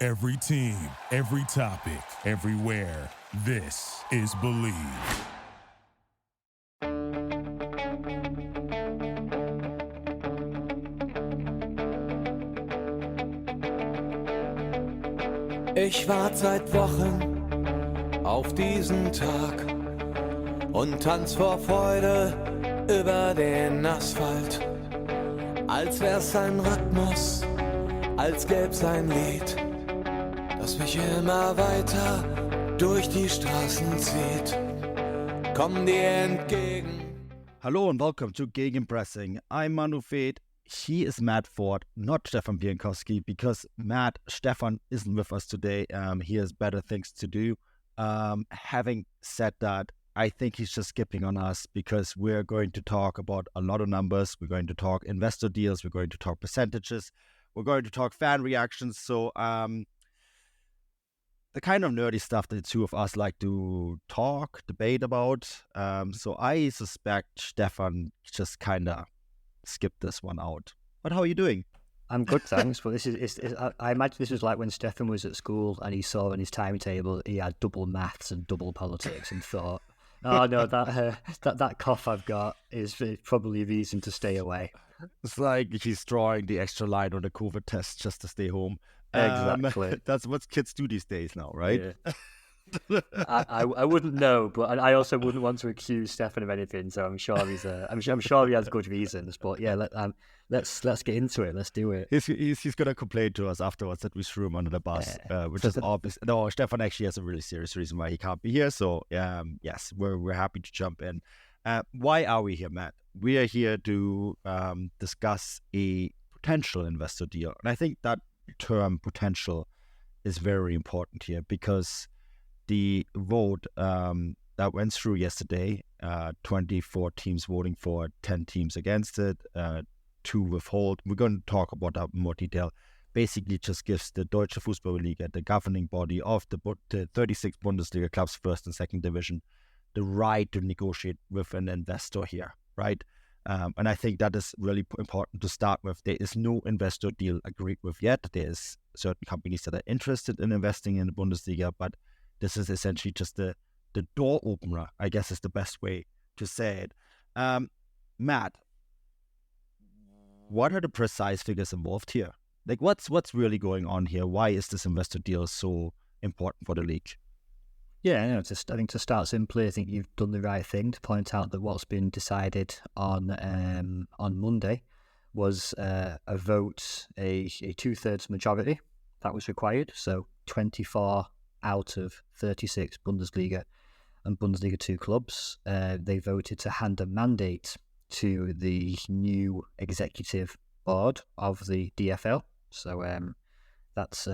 Every team, every topic, everywhere. This is Believe. Ich warte seit Wochen auf diesen Tag und tanz vor Freude über den Asphalt. Als wär's ein Rhythmus, als gäb's ein Lied, das mich immer weiter durch die Straßen zieht. Komm dir entgegen. Hello and welcome to Gegenpressing. I'm Manu Fade. He is Matt Ford, not Stefan Bienkowski, because Stefan isn't with us today. He has better things to do. Having said that, I think he's just skipping on us because we're going to talk about a lot of numbers. We're going to talk investor deals. We're going to talk percentages. We're going to talk fan reactions. So the kind of nerdy stuff that the two of us like to talk, debate about. So I suspect Stefan just kind of skipped this one out. But how are you doing? I'm good, thanks. But I imagine this was like when Stefan was at school and he saw in his timetable he had double maths and double politics and thought, oh no, that cough I've got is probably a reason to stay away. It's like he's drawing the extra line on the COVID test just to stay home. Exactly. That's what kids do these days now, right? Yeah. I wouldn't know, but I also wouldn't want to accuse Stefan of anything. So I'm sure I'm sure he has good reasons. But yeah, let's get into it. Let's do it. He's gonna complain to us afterwards that we threw him under the bus, which is obvious. No, Stefan actually has a really serious reason why he can't be here. So yes, we're happy to jump in. Why are we here, Matt? We are here to discuss a potential investor deal, and I think that term potential is very important here because the vote that went through yesterday, 24 teams voting for, 10 teams against it, 2 withhold. We're going to talk about that in more detail. Basically, just gives the Deutsche Fußballliga, the governing body of the 36 Bundesliga clubs, first and second division, the right to negotiate with an investor here, right? And I think that is really important to start with. There is no investor deal agreed with yet. There's certain companies that are interested in investing in the Bundesliga, but this is essentially just the door opener, I guess is the best way to say it. Matt, what are the precise figures involved here? Like, what's really going on here? Why is this investor deal so important for the league? Yeah, I think to start simply, I think you've done the right thing to point out that what's been decided on Monday was a vote, a 2/3 majority that was required. So 24 out of 36 Bundesliga and Bundesliga 2 clubs, they voted to hand a mandate to the new executive board of the DFL. So that's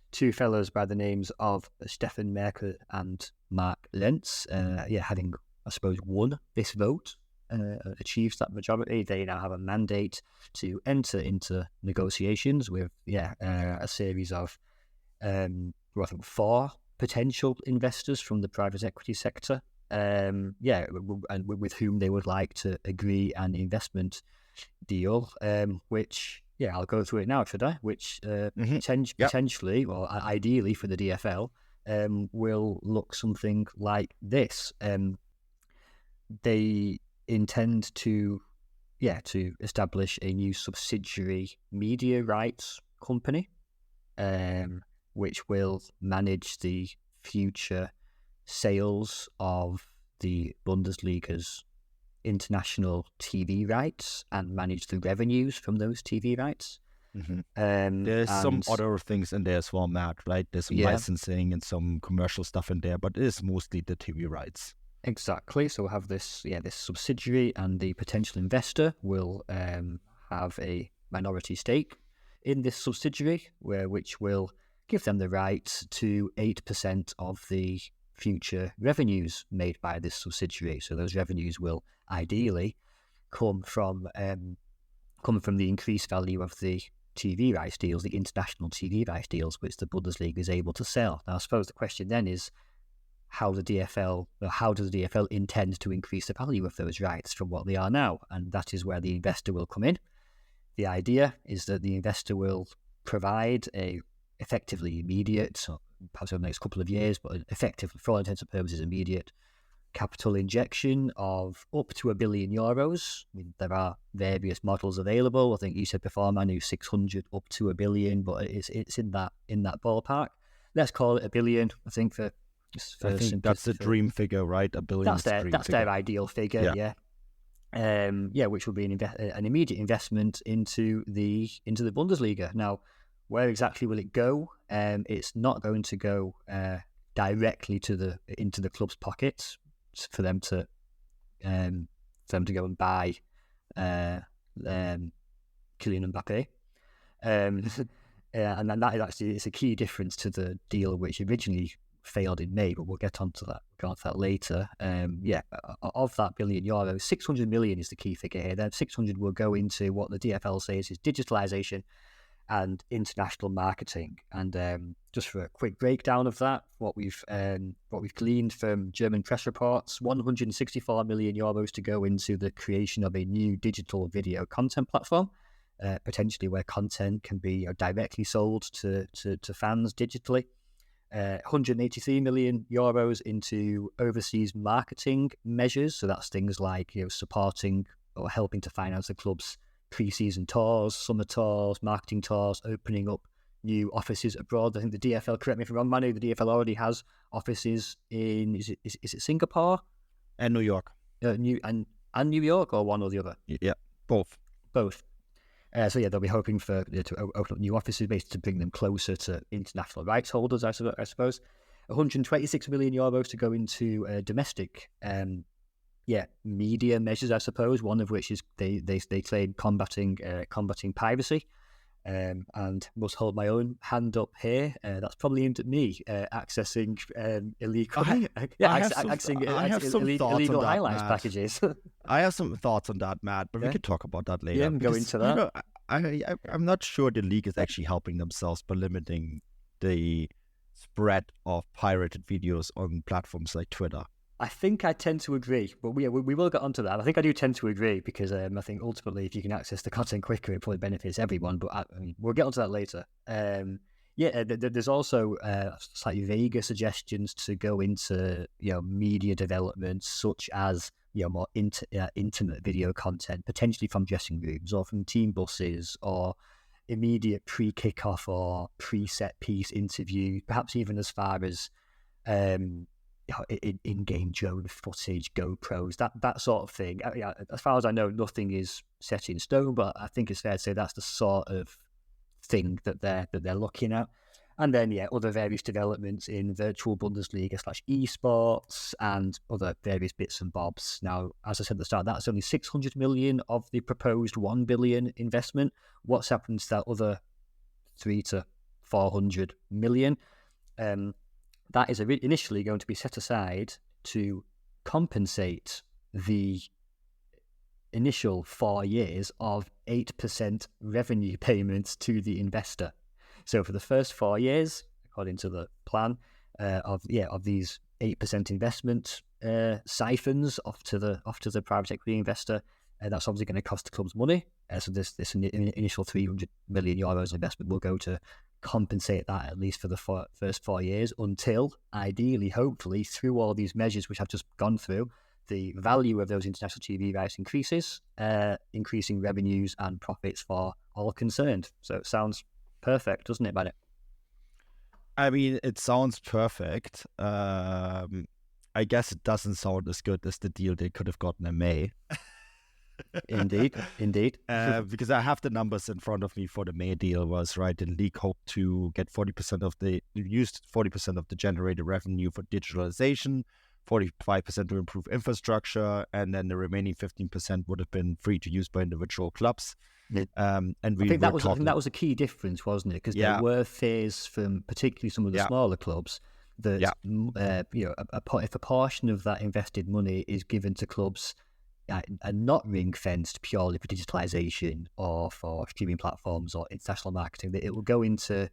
two fellows by the names of Stefan Merkel and Mark Lentz, having, I suppose, won this vote, achieves that majority. They now have a mandate to enter into negotiations with, a series of, I think 4 potential investors from the private equity sector, and with whom they would like to agree an investment deal, which... Yeah, I'll go through it now, should I? Which potentially, or ideally for the DFL, will look something like this. They intend to establish a new subsidiary media rights company, which will manage the future sales of the Bundesliga's international TV rights and manage the revenues from those TV rights. Mm-hmm. There's some other things in there as well, Matt, right? There's some licensing and some commercial stuff in there, but it is mostly the TV rights. Exactly. So we'll have this subsidiary, and the potential investor will have a minority stake in this subsidiary, which will give them the right to 8% of the future revenues made by this subsidiary. So those revenues will ideally come from the increased value of the TV rights deals, the international TV rights deals, which the Bundesliga is able to sell. Now, I suppose the question then is, how does the DFL intend to increase the value of those rights from what they are now? And that is where the investor will come in. The idea is that the investor will provide a effectively immediate, so perhaps over the next couple of years, but effectively, for all intents and purposes, immediate capital injection of up to €1 billion. I mean, there are various models available. I think you said before, Manu, 600 up to $1 billion, but it's in that ballpark. Let's call it $1 billion. I think I think that's the dream figure, right? $1 billion. That's their ideal figure. Yeah. Which would be an immediate investment into the Bundesliga. Now, where exactly will it go? It's not going to go directly into the club's pockets for them to go and buy Kylian Mbappe. And then that is actually, it's a key difference to the deal which originally failed in May, but we'll get onto that later. Of that €1 billion, 600 million is the key figure here. Then 600 will go into what the DFL says is digitalization and international marketing. And just for a quick breakdown of that, what we've gleaned from German press reports, €164 million to go into the creation of a new digital video content platform, potentially where content can be directly sold to fans digitally. €183 million into overseas marketing measures. So that's things like supporting or helping to finance the club's pre-season tours, summer tours, marketing tours, opening up new offices abroad. I think the DFL, correct me if I'm wrong, Manu, the DFL already has offices in is it Singapore and New York, New York, or one or the other? Yeah, both. So they'll be hoping to open up new offices, basically to bring them closer to international rights holders, I suppose. €126 million to go into domestic media measures, I suppose. One of which is they claim combating piracy. And must hold my own hand up here. That's probably aimed at me, accessing illegal, illegal highlights packages. I have some thoughts on that, Matt, but we can talk about that later. Yeah, go into that. I'm not sure the league is actually helping themselves by limiting the spread of pirated videos on platforms like Twitter. I think I tend to agree, but we will get onto that. I think I do tend to agree because I think ultimately, if you can access the content quicker, it probably benefits everyone. But we'll get onto that later. There's also slightly vaguer suggestions to go into media development, such as more intimate video content, potentially from dressing rooms or from team buses, or immediate pre-kickoff or pre-set piece interview, perhaps even as far as in-game drone footage, GoPros, that sort of thing. As far as I know, nothing is set in stone, but I think it's fair to say that's the sort of thing that they're looking at. And then, other various developments in virtual Bundesliga / esports and other various bits and bobs. Now, as I said at the start, that's only 600 million of the proposed 1 billion investment. What's happened to that other 300 to 400 million? That is initially going to be set aside to compensate the initial 4 years of 8% revenue payments to the investor. So for the first 4 years, according to the plan of these 8% investment siphons off to the private equity investor, that's obviously going to cost the clubs money. So this initial €300 million investment will go to compensate that, at least for the first 4 years, until ideally, hopefully, through all these measures which I've just gone through, the value of those international TV rights increases, increasing revenues and profits for all concerned. So it sounds perfect, doesn't it, Matt? I mean, it sounds perfect. I guess it doesn't sound as good as the deal they could have gotten in May. Indeed. Because I have the numbers in front of me for the May deal. Was right. The league hoped to get 40% of the generated revenue for digitalization, 45% to improve infrastructure, and then the remaining 15% would have been free to use by individual clubs. And I think that was a key difference, wasn't it? Because there were fears from particularly some of the smaller clubs that if a portion of that invested money is given to clubs and not ring-fenced purely for digitalization or for streaming platforms or international marketing, that it will go into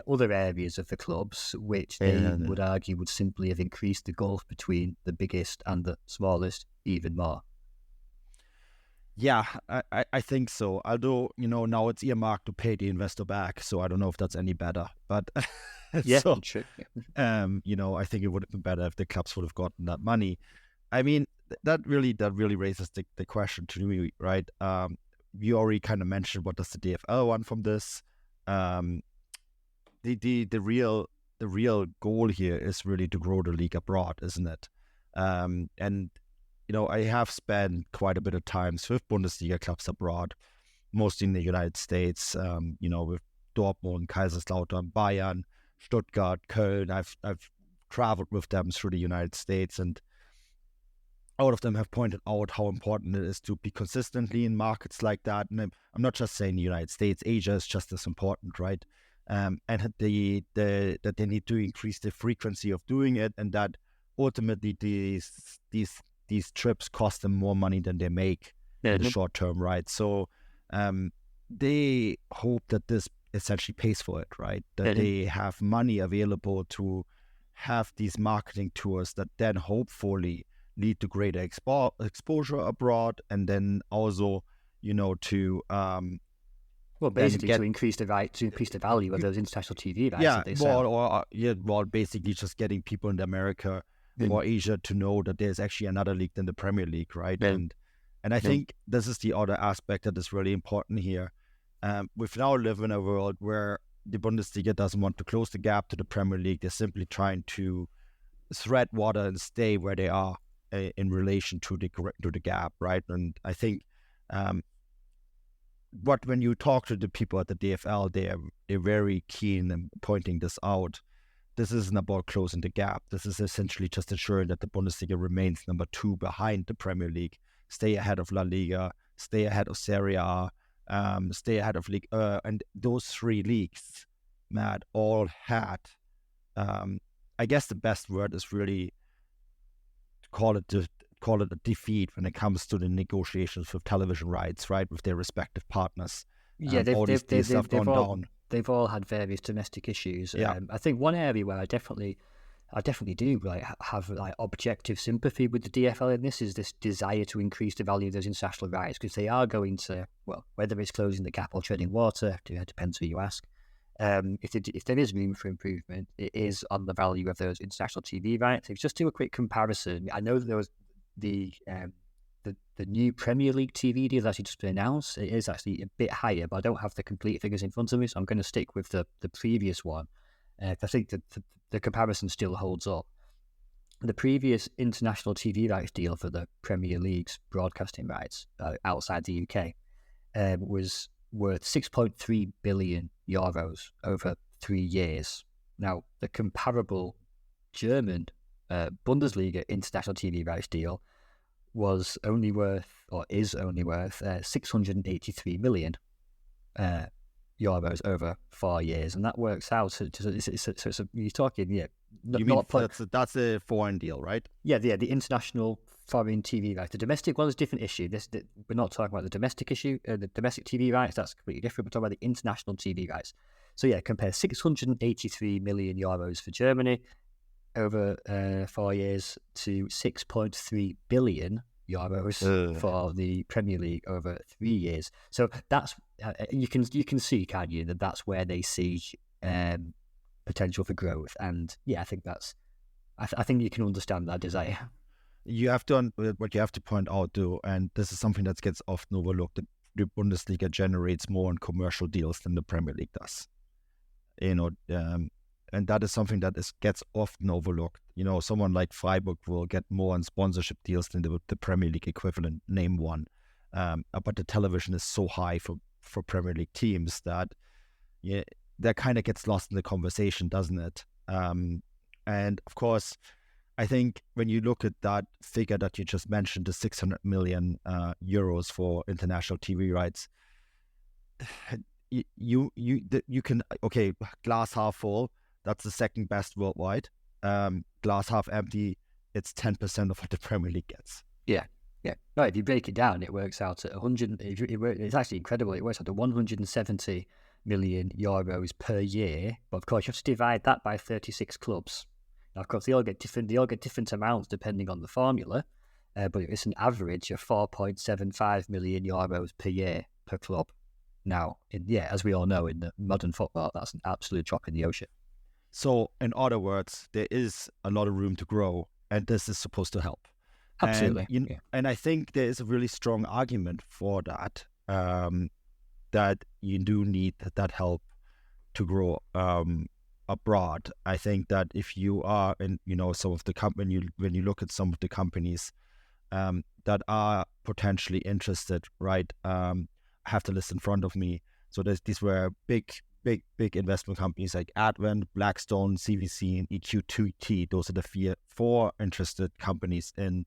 other areas of the clubs, which they would argue would simply have increased the gulf between the biggest and the smallest even more. Yeah, I think so. Although, now it's earmarked to pay the investor back, so I don't know if that's any better. But Yeah, so, true. I think it would have been better if the clubs would have gotten that money. I mean, that really raises the question to me, right? You already kind of mentioned what does the DFL want from this. The real goal here is really to grow the league abroad, isn't it? And I have spent quite a bit of times with Bundesliga clubs abroad, mostly in the United States. With Dortmund, Kaiserslautern, Bayern, Stuttgart, Köln. I've traveled with them through the United States, and all of them have pointed out how important it is to be consistently in markets like that. And I'm not just saying the United States, Asia is just as important, right? And that they need to increase the frequency of doing it, and that ultimately these trips cost them more money than they make in the short term, right? So they hope that this essentially pays for it, right? That they have money available to have these marketing tours that then hopefully lead to greater exposure abroad, and then also, to basically to increase the value of those international TV rights that they sell. Basically just getting people in America or Asia to know that there's actually another league than the Premier League, right? And I think this is the other aspect that is really important here. We now live in a world where the Bundesliga doesn't want to close the gap to the Premier League. They're simply trying to thread water and stay where they are in relation to the gap, right? And I think when you talk to the people at the DFL, they're very keen in pointing this out. This isn't about closing the gap. This is essentially just ensuring that the Bundesliga remains number 2 behind the Premier League, stay ahead of La Liga, stay ahead of Serie A, stay ahead of League. And those 3 leagues, Matt, all had, I guess the best word is really to call it a defeat when it comes to the negotiations with television rights, right, with their respective partners. Yeah, they've all had various domestic issues. Yeah. I think one area where I definitely do have objective sympathy with the DFL in this is this desire to increase the value of those international rights, because they are going to, whether it's closing the gap or treading water, it depends who you ask. If there is room for improvement, it is on the value of those international TV rights. If just do a quick comparison, I know that there was the new Premier League TV deal that's actually just been announced. It is actually a bit higher, but I don't have the complete figures in front of me, so I'm going to stick with the previous one. I think that the comparison still holds up. The previous international TV rights deal for the Premier League's broadcasting rights outside the UK was worth 6.3 billion euros over 3 years. Now, the comparable German Bundesliga international TV rights deal is only worth 683 million euros over 4 years, and that works out. You're talking, that's a foreign deal, right? Yeah, the international foreign TV rights. The domestic one is a different issue. We're not talking about the domestic issue, the domestic TV rights. That's completely different. We're talking about the international TV rights. So yeah, compare 683 million euros for Germany over 4 years to 6.3 billion euros for the Premier League over 3 years. So that's you can see, can't you, that that's where they see potential for growth. And yeah, I think I think you can understand that desire. You have what you have to point out though, and this is something that gets often overlooked. The Bundesliga generates more on commercial deals than the Premier League does. And that is something that gets often overlooked. Someone like Freiburg will get more on sponsorship deals than the Premier League equivalent, name one. But the television is so high for Premier League teams that that kind of gets lost in the conversation, doesn't it? And of course, I think when you look at that figure that you just mentioned, the 600 million euros for international TV rights, you can, okay, glass half full, that's the second best worldwide. Glass half empty, it's 10% of what the Premier League gets. Yeah. No, if you break it down, it works out at 100. It's actually incredible. It works out to 170 million euros per year. But of course, you have to divide that by 36 clubs. Now, of course, they all get different amounts depending on the formula. but it's an average of 4.75 million euros per year per club. Now, as we all know, in the modern football, that's an absolute drop in the ocean. So, in other words, there is a lot of room to grow, and this is supposed to help. Absolutely. And I think there is a really strong argument for that, that you do need that help to grow abroad. I think that if you are in, some of the when you look at some of the companies that are potentially interested, right? I have the list in front of me. So these were big investment companies like Advent, Blackstone, CVC, and EQT. Those are the four interested companies in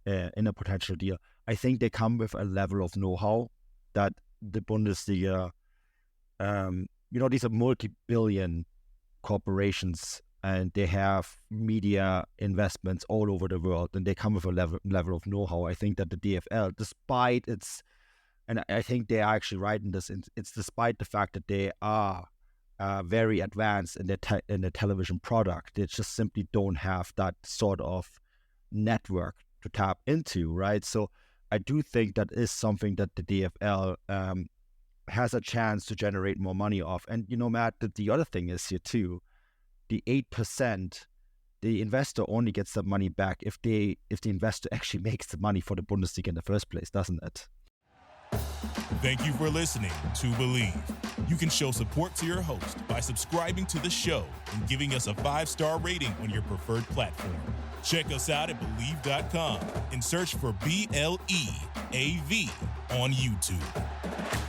a potential deal. I think they come with a level of know-how that the Bundesliga, these are multi-billion corporations, and they have media investments all over the world, and they come with a level of know-how. I think that the DFL, despite its, and I think they are actually right in this, it's despite the fact that they are very advanced in their television product, they just simply don't have that sort of network to tap into, right? So I do think that is something that the DFL has a chance to generate more money off. And Matt, the other thing is here too, the 8%, the investor only gets the money back if the investor actually makes the money for the Bundesliga in the first place, doesn't it? Thank you for listening to Believe. You can show support to your host by subscribing to the show and giving us a 5-star rating on your preferred platform. Check us out at Believe.com and search for BLEAV on YouTube.